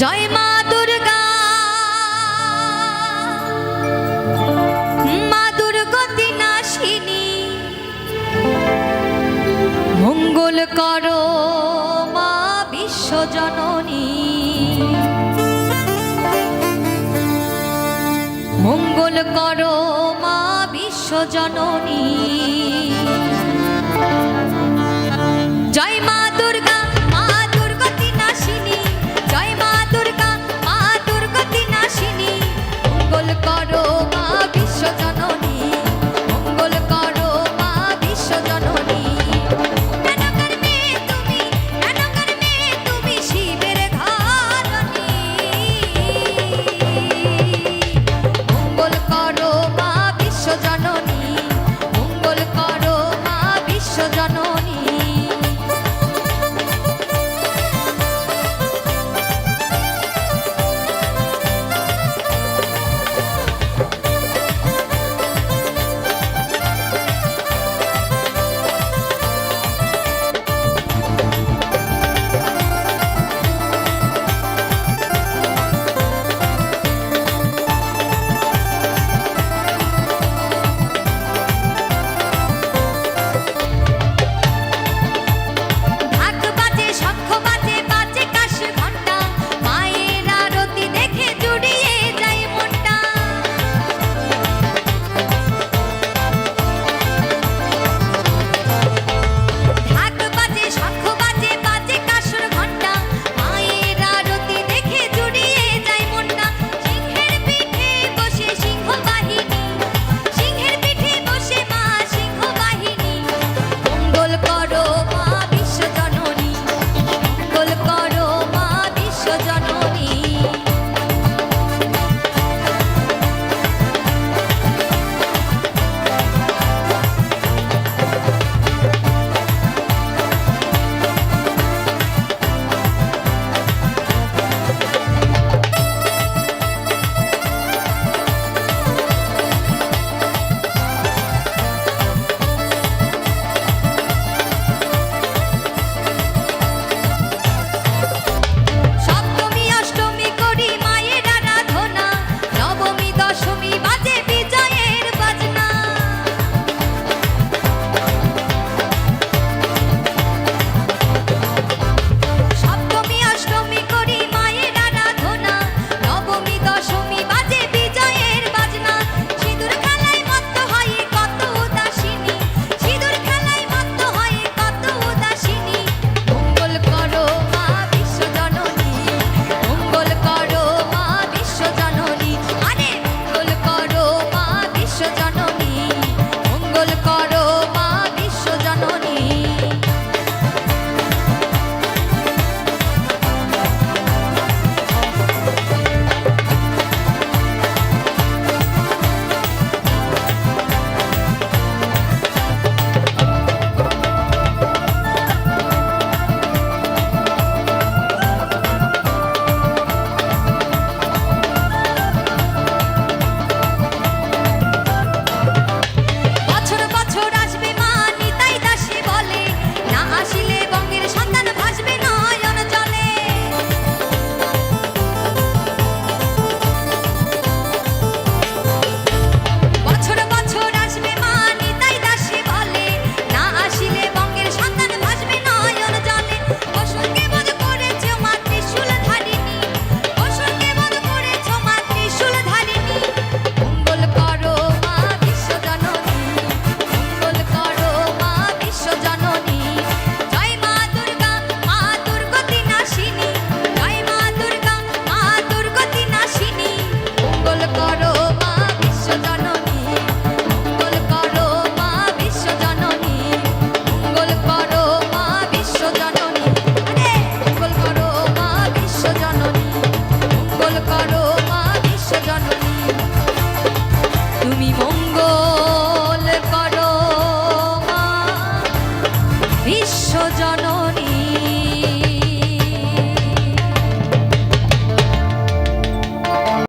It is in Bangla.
জয় মা দুর্গা, মা দুর্গতি নাশিনী, মঙ্গল করো মা বিশ্বজননী, মঙ্গল করো মা বিশ্বজননী। জয় মা দুর্গা, মা দুর্গতি নাশিনী, জয় মা দুর্গা, মা দুর্গতি নাশিনী, মঙ্গল করো মা বিশ্বজননী, মঙ্গল করো মা বিশ্বজননী। মেনকার মেয়ে তুমি, মেনকার মেয়ে তুমি শিবের ঘরণী, মঙ্গল করো মা বিশ্বজননী, মঙ্গল করো মা বিশ্বজননী। তুমি